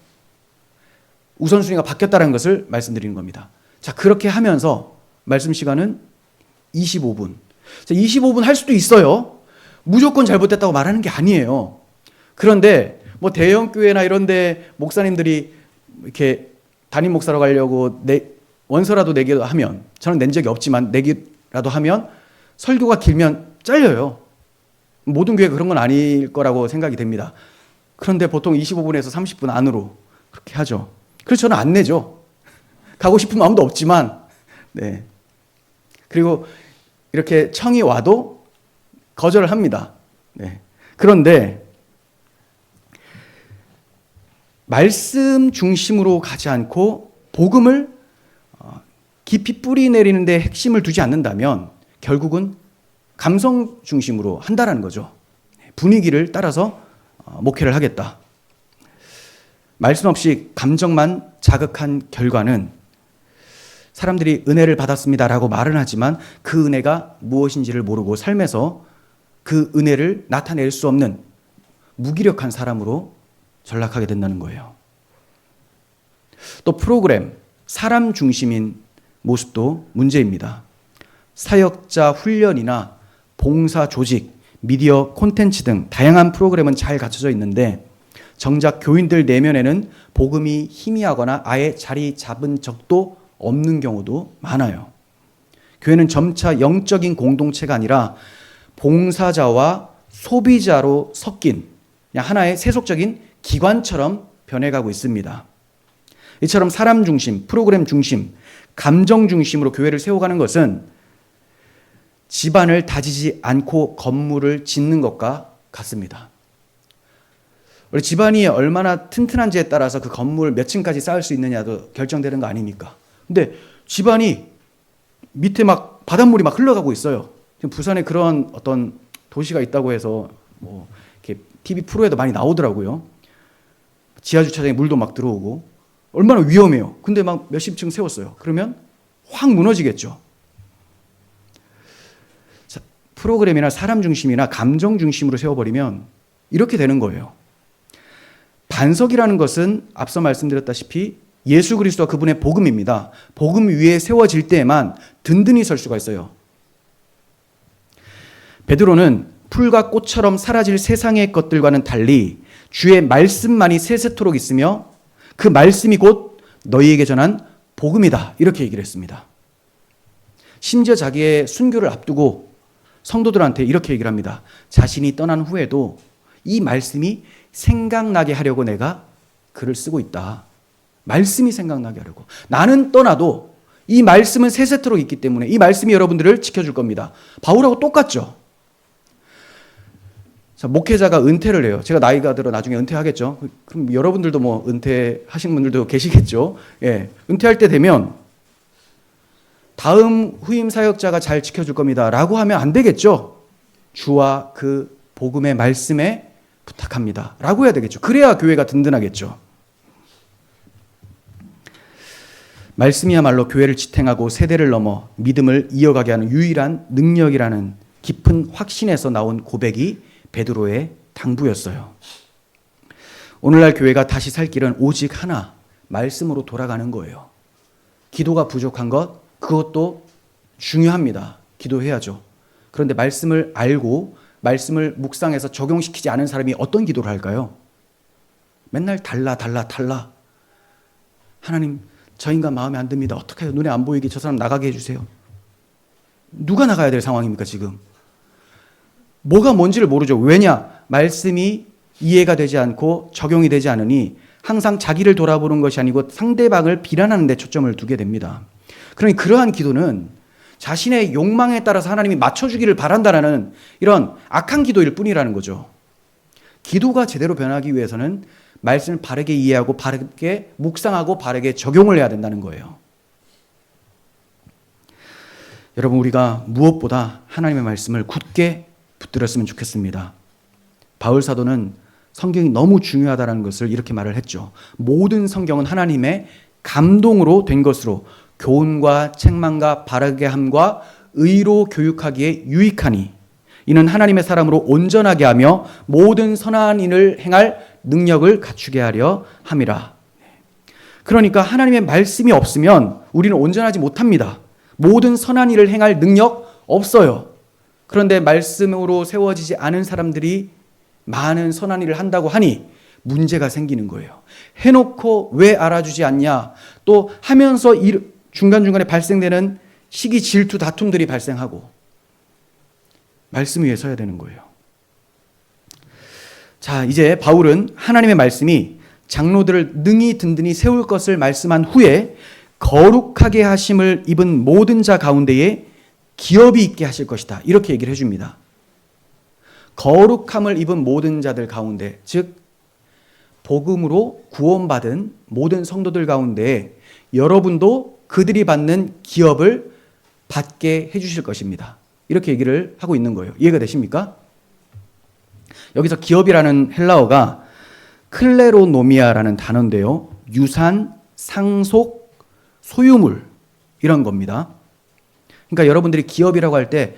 우선순위가 바뀌었다는 것을 말씀드리는 겁니다. 자, 그렇게 하면서 말씀 시간은 25분. 자, 25분 할 수도 있어요. 무조건 잘못됐다고 말하는 게 아니에요. 그런데 대형 교회나 이런 데 목사님들이 이렇게 담임 목사로 가려고 원서라도 내기도 하면, 저는 낸 적이 없지만 내기라도 하면 설교가 길면 잘려요. 모든 교회가 그런 건 아닐 거라고 생각이 됩니다. 그런데 보통 25분에서 30분 안으로 그렇게 하죠. 그래서 저는 안 내죠. 가고 싶은 마음도 없지만, 네. 그리고 이렇게 청이 와도 거절을 합니다. 네. 그런데 말씀 중심으로 가지 않고 복음을 깊이 뿌리 내리는데 핵심을 두지 않는다면 결국은 감성 중심으로 한다라는 거죠. 분위기를 따라서 목회를 하겠다. 말씀 없이 감정만 자극한 결과는 사람들이 은혜를 받았습니다라고 말은 하지만 그 은혜가 무엇인지를 모르고 삶에서 그 은혜를 나타낼 수 없는 무기력한 사람으로 전락하게 된다는 거예요. 또 프로그램, 사람 중심인 모습도 문제입니다. 사역자 훈련이나 봉사 조직, 미디어 콘텐츠 등 다양한 프로그램은 잘 갖춰져 있는데 정작 교인들 내면에는 복음이 희미하거나 아예 자리 잡은 적도 없는 경우도 많아요. 교회는 점차 영적인 공동체가 아니라 봉사자와 소비자로 섞인 그냥 하나의 세속적인 기관처럼 변해가고 있습니다. 이처럼 사람 중심, 프로그램 중심, 감정 중심으로 교회를 세워가는 것은 집안을 다지지 않고 건물을 짓는 것과 같습니다. 우리 집안이 얼마나 튼튼한지에 따라서 그 건물 몇 층까지 쌓을 수 있느냐도 결정되는 거 아닙니까? 근데 집안이 밑에 막 바닷물이 막 흘러가고 있어요. 지금 부산에 그런 어떤 도시가 있다고 해서 이렇게 TV 프로에도 많이 나오더라고요. 지하 주차장에 물도 막 들어오고 얼마나 위험해요. 근데 막 몇십 층 세웠어요. 그러면 확 무너지겠죠. 자, 프로그램이나 사람 중심이나 감정 중심으로 세워버리면 이렇게 되는 거예요. 반석이라는 것은 앞서 말씀드렸다시피 예수 그리스도와 그분의 복음입니다. 복음 위에 세워질 때에만 든든히 설 수가 있어요. 베드로는 풀과 꽃처럼 사라질 세상의 것들과는 달리 주의 말씀만이 세세토록 있으며 그 말씀이 곧 너희에게 전한 복음이다. 이렇게 얘기를 했습니다. 심지어 자기의 순교를 앞두고 성도들한테 이렇게 얘기를 합니다. 자신이 떠난 후에도 이 말씀이 생각나게 하려고 내가 글을 쓰고 있다. 말씀이 생각나게 하려고. 나는 떠나도 이 말씀은 세세토록 있기 때문에 이 말씀이 여러분들을 지켜줄 겁니다. 바울하고 똑같죠. 자, 목회자가 은퇴를 해요. 제가 나이가 들어 나중에 은퇴하겠죠. 그럼 여러분들도 뭐 은퇴하신 분들도 계시겠죠. 예, 은퇴할 때 되면 다음 후임 사역자가 잘 지켜줄 겁니다. 라고 하면 안 되겠죠. 주와 그 복음의 말씀에 부탁합니다. 라고 해야 되겠죠. 그래야 교회가 든든하겠죠. 말씀이야말로 교회를 지탱하고 세대를 넘어 믿음을 이어가게 하는 유일한 능력이라는 깊은 확신에서 나온 고백이 베드로의 당부였어요. 오늘날 교회가 다시 살 길은 오직 하나, 말씀으로 돌아가는 거예요. 기도가 부족한 것, 그것도 중요합니다. 기도해야죠. 그런데 말씀을 알고 말씀을 묵상해서 적용시키지 않은 사람이 어떤 기도를 할까요? 맨날 달라. 하나님, 저 인간 마음에 안 듭니다. 어떡해요? 눈에 안 보이게 저 사람 나가게 해주세요. 누가 나가야 될 상황입니까, 지금? 뭐가 뭔지를 모르죠. 왜냐? 말씀이 이해가 되지 않고 적용이 되지 않으니 항상 자기를 돌아보는 것이 아니고 상대방을 비난하는 데 초점을 두게 됩니다. 그러니 그러한 기도는 자신의 욕망에 따라서 하나님이 맞춰주기를 바란다라는 이런 악한 기도일 뿐이라는 거죠. 기도가 제대로 변하기 위해서는 말씀을 바르게 이해하고 바르게 묵상하고 바르게 적용을 해야 된다는 거예요. 여러분, 우리가 무엇보다 하나님의 말씀을 굳게 붙들었으면 좋겠습니다. 바울 사도는 성경이 너무 중요하다는 것을 이렇게 말을 했죠. 모든 성경은 하나님의 감동으로 된 것으로 교훈과 책망과 바르게 함과 의로 교육하기에 유익하니 이는 하나님의 사람으로 온전하게 하며 모든 선한 일을 행할 능력을 갖추게 하려 함이라. 그러니까 하나님의 말씀이 없으면 우리는 온전하지 못합니다. 모든 선한 일을 행할 능력 없어요. 그런데 말씀으로 세워지지 않은 사람들이 많은 선한 일을 한다고 하니 문제가 생기는 거예요. 해놓고 왜 알아주지 않냐? 또 하면서 중간중간에 발생되는 시기, 질투, 다툼들이 발생하고 말씀 위에 서야 되는 거예요. 자, 이제 바울은 하나님의 말씀이 장로들을 능히 든든히 세울 것을 말씀한 후에 거룩하게 하심을 입은 모든 자 가운데에 기업이 있게 하실 것이다. 이렇게 얘기를 해줍니다. 거룩함을 입은 모든 자들 가운데, 즉 복음으로 구원받은 모든 성도들 가운데 여러분도 그들이 받는 기업을 받게 해주실 것입니다. 이렇게 얘기를 하고 있는 거예요. 이해가 되십니까? 여기서 기업이라는 헬라어가 클레로노미아라는 단어인데요. 유산, 상속, 소유물 이런 겁니다. 그러니까 여러분들이 기업이라고 할 때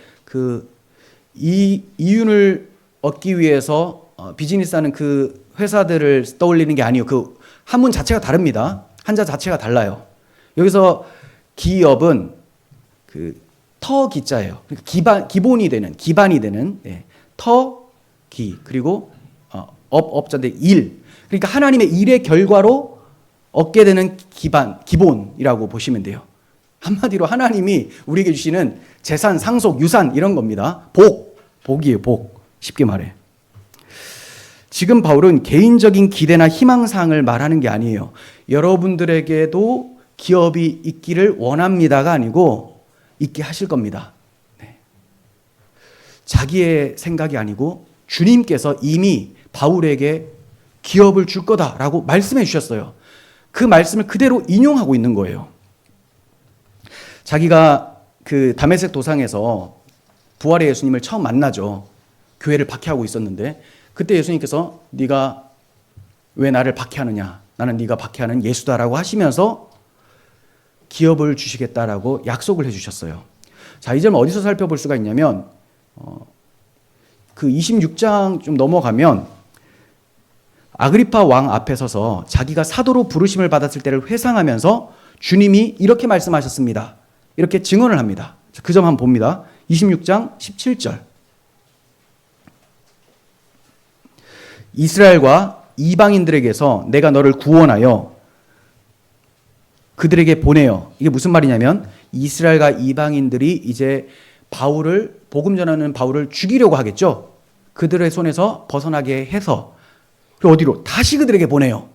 이 이윤을 얻기 위해서 비즈니스하는 그 회사들을 떠올리는 게 아니에요. 그 한문 자체가 다릅니다. 한자 자체가 달라요. 여기서 기업은 그 터 기자예요. 그러니까 기반이 되는 기 그리고 업자인데 일. 그러니까 하나님의 일의 결과로 얻게 되는 기본이라고 보시면 돼요. 한마디로 하나님이 우리에게 주시는 재산, 상속, 유산 이런 겁니다. 복이에요. 복. 쉽게 말해. 지금 바울은 개인적인 기대나 희망사항을 말하는 게 아니에요. 여러분들에게도 기업이 있기를 원합니다가 아니고 있게 하실 겁니다. 네. 자기의 생각이 아니고 주님께서 이미 바울에게 기업을 줄 거다라고 말씀해 주셨어요. 그 말씀을 그대로 인용하고 있는 거예요. 자기가 그 다메섹 도상에서 부활의 예수님을 처음 만나죠. 교회를 박해하고 있었는데 그때 예수님께서 네가 왜 나를 박해하느냐? 나는 네가 박해하는 예수다라고 하시면서 기업을 주시겠다라고 약속을 해주셨어요. 자, 이 점 어디서 살펴볼 수가 있냐면 그 26장 좀 넘어가면 아그리파 왕 앞에 서서 자기가 사도로 부르심을 받았을 때를 회상하면서 주님이 이렇게 말씀하셨습니다. 이렇게 증언을 합니다. 그 점 한번 봅니다. 26장 17절. 이스라엘과 이방인들에게서 내가 너를 구원하여 그들에게 보내요. 이게 무슨 말이냐면 이스라엘과 이방인들이 이제 복음 전하는 바울을 죽이려고 하겠죠. 그들의 손에서 벗어나게 해서 어디로? 다시 그들에게 보내요.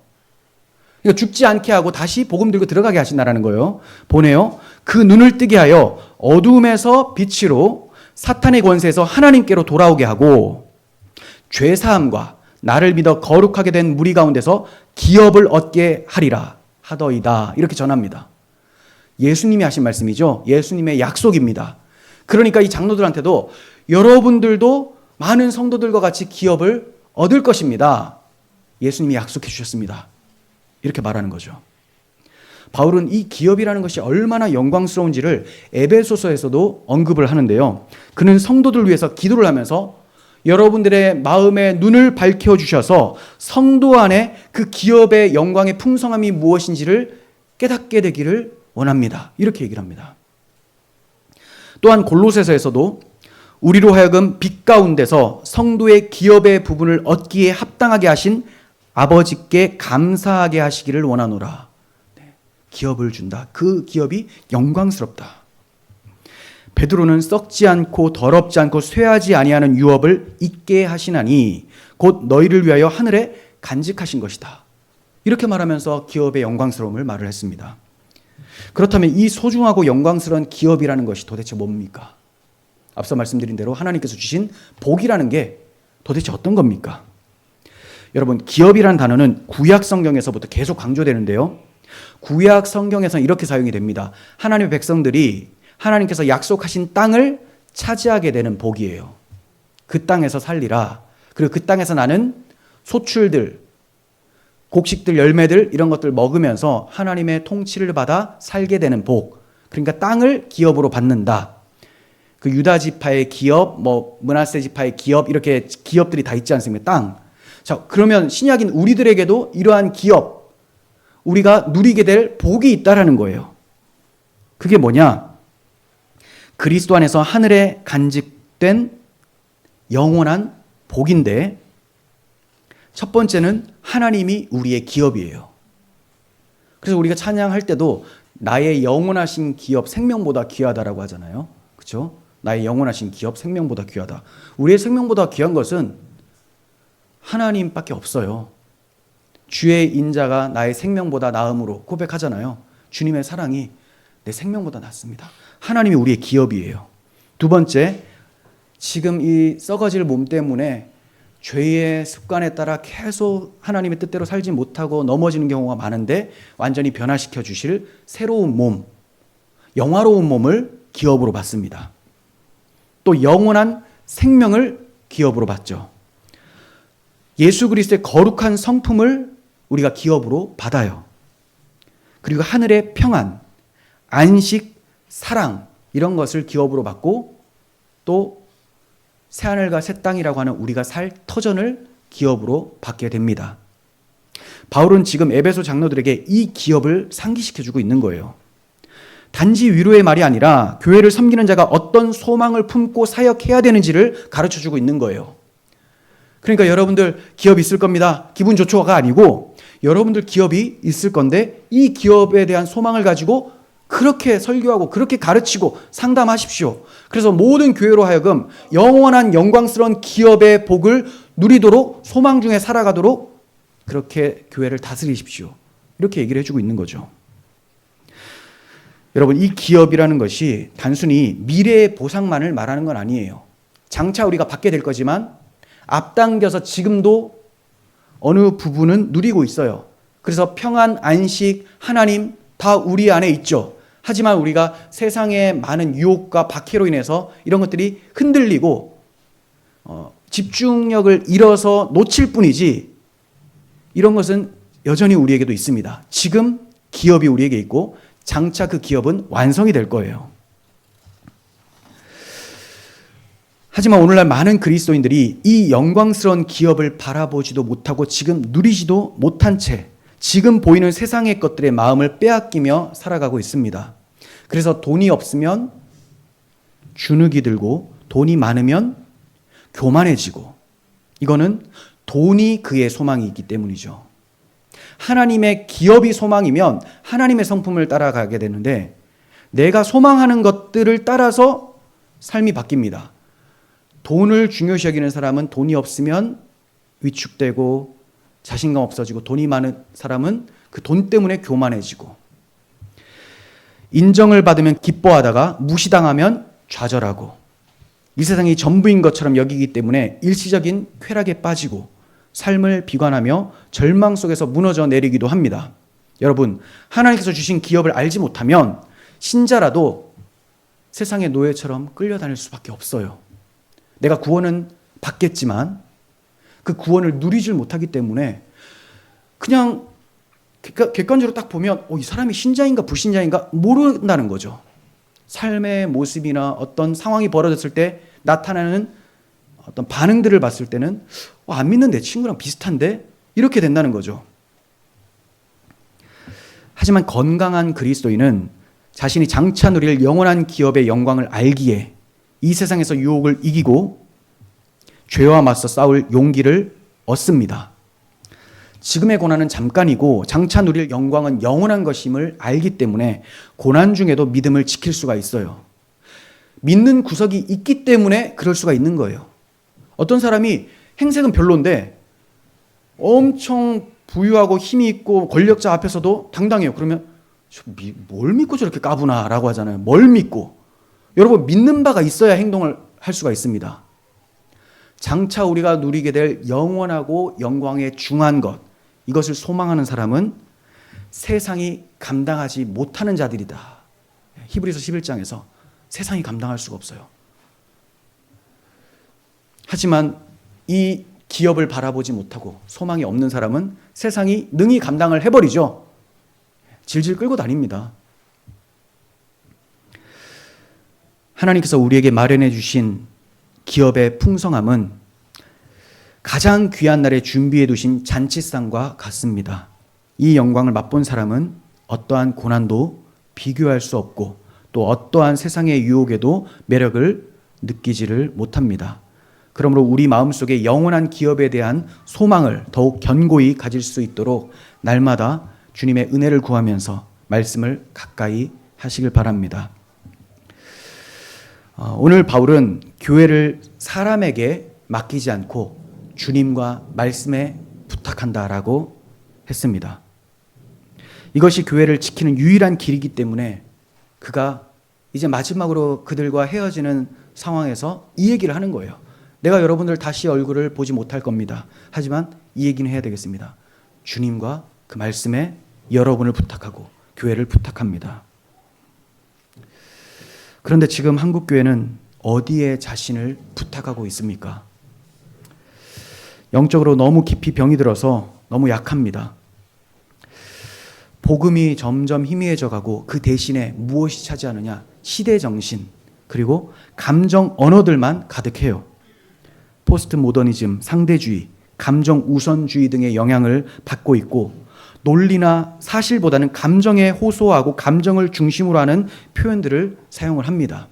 그러니까 죽지 않게 하고 다시 복음 들고 들어가게 하신다라는 거예요. 보내요. 그 눈을 뜨게 하여 어두움에서 빛으로 사탄의 권세에서 하나님께로 돌아오게 하고 죄사함과 나를 믿어 거룩하게 된 무리 가운데서 기업을 얻게 하리라 하더이다. 이렇게 전합니다. 예수님이 하신 말씀이죠. 예수님의 약속입니다. 그러니까 이 장로들한테도 여러분들도 많은 성도들과 같이 기업을 얻을 것입니다. 예수님이 약속해 주셨습니다. 이렇게 말하는 거죠. 바울은 이 기업이라는 것이 얼마나 영광스러운지를 에베소서에서도 언급을 하는데요. 그는 성도들 위해서 기도를 하면서 여러분들의 마음의 눈을 밝혀주셔서 성도 안에 그 기업의 영광의 풍성함이 무엇인지를 깨닫게 되기를 원합니다. 이렇게 얘기를 합니다. 또한 골로새서에서도 우리로 하여금 빛 가운데서 성도의 기업의 부분을 얻기에 합당하게 하신 아버지께 감사하게 하시기를 원하노라. 기업을 준다. 그 기업이 영광스럽다. 베드로는 썩지 않고 더럽지 않고 쇠하지 아니하는 유업을 있게 하시나니 곧 너희를 위하여 하늘에 간직하신 것이다. 이렇게 말하면서 기업의 영광스러움을 말을 했습니다. 그렇다면 이 소중하고 영광스러운 기업이라는 것이 도대체 뭡니까? 앞서 말씀드린 대로 하나님께서 주신 복이라는 게 도대체 어떤 겁니까? 여러분, 기업이라는 단어는 구약 성경에서부터 계속 강조되는데요. 구약 성경에서는 이렇게 사용이 됩니다. 하나님의 백성들이 하나님께서 약속하신 땅을 차지하게 되는 복이에요. 그 땅에서 살리라. 그리고 그 땅에서 나는 소출들, 곡식들, 열매들 이런 것들 먹으면서 하나님의 통치를 받아 살게 되는 복. 그러니까 땅을 기업으로 받는다. 그 유다 지파의 기업, 므낫세 지파의 기업 이렇게 기업들이 다 있지 않습니까? 땅. 자, 그러면 신약인 우리들에게도 이러한 기업, 우리가 누리게 될 복이 있다라는 거예요. 그게 뭐냐? 그리스도 안에서 하늘에 간직된 영원한 복인데 첫 번째는 하나님이 우리의 기업이에요. 그래서 우리가 찬양할 때도 나의 영원하신 기업 생명보다 귀하다라고 하잖아요. 그렇죠? 나의 영원하신 기업 생명보다 귀하다. 우리의 생명보다 귀한 것은 하나님밖에 없어요. 주의 인자가 나의 생명보다 나음으로 고백하잖아요. 주님의 사랑이 내 생명보다 낫습니다. 하나님이 우리의 기업이에요. 두 번째, 지금 이 썩어질 몸 때문에 죄의 습관에 따라 계속 하나님의 뜻대로 살지 못하고 넘어지는 경우가 많은데 완전히 변화시켜 주실 새로운 몸, 영화로운 몸을 기업으로 받습니다. 또 영원한 생명을 기업으로 받죠. 예수 그리스도의 거룩한 성품을 우리가 기업으로 받아요. 그리고 하늘의 평안, 안식, 사랑 이런 것을 기업으로 받고 또 새하늘과 새 땅이라고 하는 우리가 살 터전을 기업으로 받게 됩니다. 바울은 지금 에베소 장로들에게 이 기업을 상기시켜주고 있는 거예요. 단지 위로의 말이 아니라 교회를 섬기는 자가 어떤 소망을 품고 사역해야 되는지를 가르쳐주고 있는 거예요. 그러니까 여러분들 기업 있을 겁니다. 기분 좋죠가 아니고 여러분들 기업이 있을 건데 이 기업에 대한 소망을 가지고 그렇게 설교하고 그렇게 가르치고 상담하십시오. 그래서 모든 교회로 하여금 영원한 영광스러운 기업의 복을 누리도록 소망 중에 살아가도록 그렇게 교회를 다스리십시오. 이렇게 얘기를 해주고 있는 거죠. 여러분, 이 기업이라는 것이 단순히 미래의 보상만을 말하는 건 아니에요. 장차 우리가 받게 될 거지만 앞당겨서 지금도 어느 부분은 누리고 있어요. 그래서 평안, 안식, 하나님 다 우리 안에 있죠. 하지만 우리가 세상의 많은 유혹과 박해로 인해서 이런 것들이 흔들리고 집중력을 잃어서 놓칠 뿐이지 이런 것은 여전히 우리에게도 있습니다. 지금 기업이 우리에게 있고 장차 그 기업은 완성이 될 거예요. 하지만 오늘날 많은 그리스도인들이 이 영광스러운 기업을 바라보지도 못하고 지금 누리지도 못한 채 지금 보이는 세상의 것들의 마음을 빼앗기며 살아가고 있습니다. 그래서 돈이 없으면 주눅이 들고 돈이 많으면 교만해지고, 이거는 돈이 그의 소망이 있기 때문이죠. 하나님의 기업이 소망이면 하나님의 성품을 따라가게 되는데 내가 소망하는 것들을 따라서 삶이 바뀝니다. 돈을 중요시 여기는 사람은 돈이 없으면 위축되고 자신감 없어지고, 돈이 많은 사람은 그 돈 때문에 교만해지고, 인정을 받으면 기뻐하다가 무시당하면 좌절하고, 이 세상이 전부인 것처럼 여기기 때문에 일시적인 쾌락에 빠지고 삶을 비관하며 절망 속에서 무너져 내리기도 합니다. 여러분, 하나님께서 주신 기업을 알지 못하면 신자라도 세상의 노예처럼 끌려다닐 수밖에 없어요. 내가 구원은 받겠지만 그 구원을 누리질 못하기 때문에 그냥 객관적으로 딱 보면 이 사람이 신자인가 불신자인가 모른다는 거죠. 삶의 모습이나 어떤 상황이 벌어졌을 때 나타나는 어떤 반응들을 봤을 때는 안 믿는 내 친구랑 비슷한데, 이렇게 된다는 거죠. 하지만 건강한 그리스도인은 자신이 장차 누릴 영원한 기업의 영광을 알기에 이 세상에서 유혹을 이기고 죄와 맞서 싸울 용기를 얻습니다. 지금의 고난은 잠깐이고 장차 누릴 영광은 영원한 것임을 알기 때문에 고난 중에도 믿음을 지킬 수가 있어요. 믿는 구석이 있기 때문에 그럴 수가 있는 거예요. 어떤 사람이 행색은 별론데 엄청 부유하고 힘이 있고 권력자 앞에서도 당당해요. 그러면 뭘 믿고 저렇게 까부나 라고 하잖아요. 뭘 믿고. 여러분, 믿는 바가 있어야 행동을 할 수가 있습니다. 장차 우리가 누리게 될 영원하고 영광의 중한 것, 이것을 소망하는 사람은 세상이 감당하지 못하는 자들이다. 히브리서 11장에서 세상이 감당할 수가 없어요. 하지만 이 기업을 바라보지 못하고 소망이 없는 사람은 세상이 능히 감당을 해버리죠. 질질 끌고 다닙니다. 하나님께서 우리에게 마련해 주신 기업의 풍성함은 가장 귀한 날에 준비해 두신 잔치상과 같습니다. 이 영광을 맛본 사람은 어떠한 고난도 비교할 수 없고 또 어떠한 세상의 유혹에도 매력을 느끼지를 못합니다. 그러므로 우리 마음속에 영원한 기업에 대한 소망을 더욱 견고히 가질 수 있도록 날마다 주님의 은혜를 구하면서 말씀을 가까이 하시길 바랍니다. 오늘 바울은 교회를 사람에게 맡기지 않고 주님과 말씀에 부탁한다라고 했습니다. 이것이 교회를 지키는 유일한 길이기 때문에 그가 이제 마지막으로 그들과 헤어지는 상황에서 이 얘기를 하는 거예요. 내가 여러분들 다시 얼굴을 보지 못할 겁니다. 하지만 이 얘기는 해야 되겠습니다. 주님과 그 말씀에 여러분을 부탁하고 교회를 부탁합니다. 그런데 지금 한국교회는 어디에 자신을 부탁하고 있습니까? 영적으로 너무 깊이 병이 들어서 너무 약합니다. 복음이 점점 희미해져 가고 그 대신에 무엇이 차지하느냐? 시대정신, 그리고 감정 언어들만 가득해요. 포스트 모더니즘, 상대주의, 감정 우선주의 등의 영향을 받고 있고 논리나 사실보다는 감정에 호소하고 감정을 중심으로 하는 표현들을 사용을 합니다.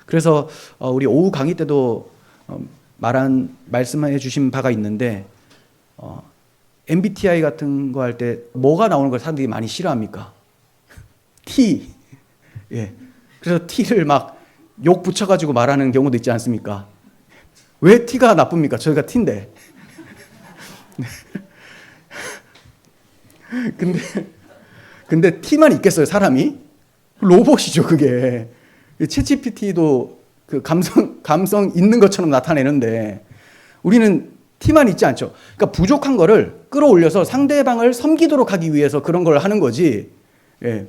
그래서 우리 오후 강의 때도 말씀해 주신 바가 있는데 MBTI 같은 거 할 때 뭐가 나오는 걸 사람들이 많이 싫어합니까? T. 예. 그래서 T를 막 욕 붙여가지고 말하는 경우도 있지 않습니까? 왜 T가 나쁩니까? 저희가 T인데. 근데 T만 있겠어요, 사람이? 로봇이죠, 그게. 챗GPT도 그 감성 있는 것처럼 나타내는데 우리는 T만 있지 않죠. 그러니까 부족한 거를 끌어올려서 상대방을 섬기도록 하기 위해서 그런 걸 하는 거지. 예.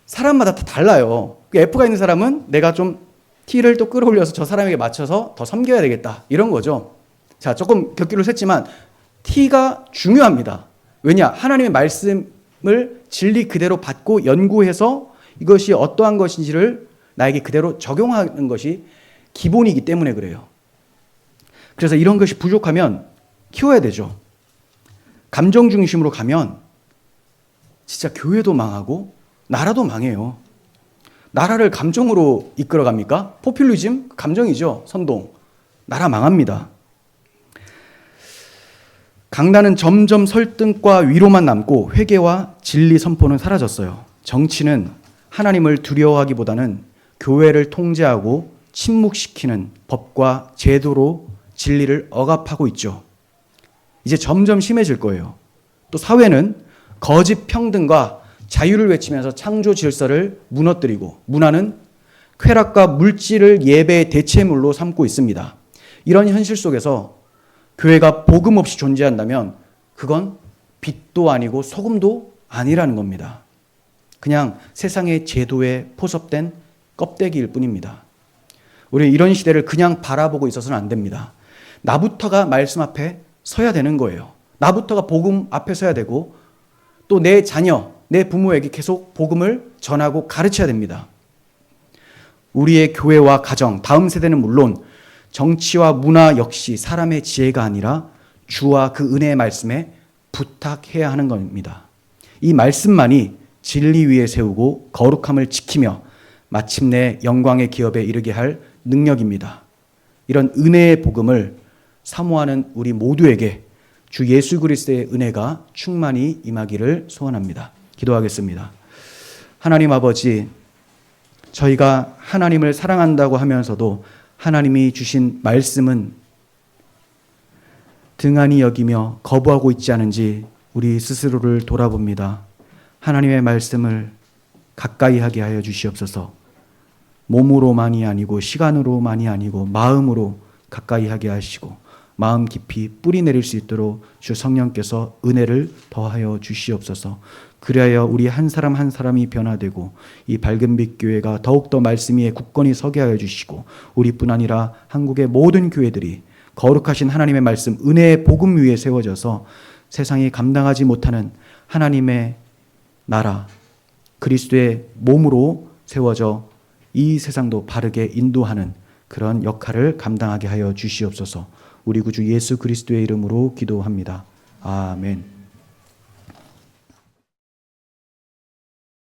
사람마다 다 달라요. F가 있는 사람은 내가 좀 T를 또 끌어올려서 저 사람에게 맞춰서 더 섬겨야 되겠다. 이런 거죠. 자, 조금 격기를 셌지만 T가 중요합니다. 왜냐? 하나님의 말씀을 진리 그대로 받고 연구해서 이것이 어떠한 것인지를 나에게 그대로 적용하는 것이 기본이기 때문에 그래요. 그래서 이런 것이 부족하면 키워야 되죠. 감정 중심으로 가면 진짜 교회도 망하고 나라도 망해요. 나라를 감정으로 이끌어갑니까? 포퓰리즘? 감정이죠. 선동. 나라 망합니다. 강단은 점점 설득과 위로만 남고 회개와 진리 선포는 사라졌어요. 정치는 하나님을 두려워하기보다는 교회를 통제하고 침묵시키는 법과 제도로 진리를 억압하고 있죠. 이제 점점 심해질 거예요. 또 사회는 거짓 평등과 자유를 외치면서 창조 질서를 무너뜨리고 문화는 쾌락과 물질을 예배의 대체물로 삼고 있습니다. 이런 현실 속에서 교회가 복음 없이 존재한다면 그건 빛도 아니고 소금도 아니라는 겁니다. 그냥 세상의 제도에 포섭된 껍데기일 뿐입니다. 우리 이런 시대를 그냥 바라보고 있어서는 안 됩니다. 나부터가 말씀 앞에 서야 되는 거예요. 나부터가 복음 앞에 서야 되고 또 내 자녀, 내 부모에게 계속 복음을 전하고 가르쳐야 됩니다. 우리의 교회와 가정, 다음 세대는 물론 정치와 문화 역시 사람의 지혜가 아니라 주와 그 은혜의 말씀에 부탁해야 하는 겁니다. 이 말씀만이 진리 위에 세우고 거룩함을 지키며 마침내 영광의 기업에 이르게 할 능력입니다. 이런 은혜의 복음을 사모하는 우리 모두에게 주 예수 그리스도의 은혜가 충만히 임하기를 소원합니다. 기도하겠습니다. 하나님 아버지, 저희가 하나님을 사랑한다고 하면서도 하나님이 주신 말씀은 등한히 여기며 거부하고 있지 않은지 우리 스스로를 돌아봅니다. 하나님의 말씀을 가까이 하게 하여 주시옵소서. 몸으로만이 아니고 시간으로만이 아니고 마음으로 가까이 하게 하시고 마음 깊이 뿌리 내릴 수 있도록 주 성령께서 은혜를 더하여 주시옵소서. 그리하여 우리 한 사람 한 사람이 변화되고 이 밝은빛 교회가 더욱더 말씀 위에 굳건히 서게 하여 주시고 우리뿐 아니라 한국의 모든 교회들이 거룩하신 하나님의 말씀 은혜의 복음 위에 세워져서 세상이 감당하지 못하는 하나님의 나라 그리스도의 몸으로 세워져 이 세상도 바르게 인도하는 그런 역할을 감당하게 하여 주시옵소서. 우리 구주 예수 그리스도의 이름으로 기도합니다. 아멘.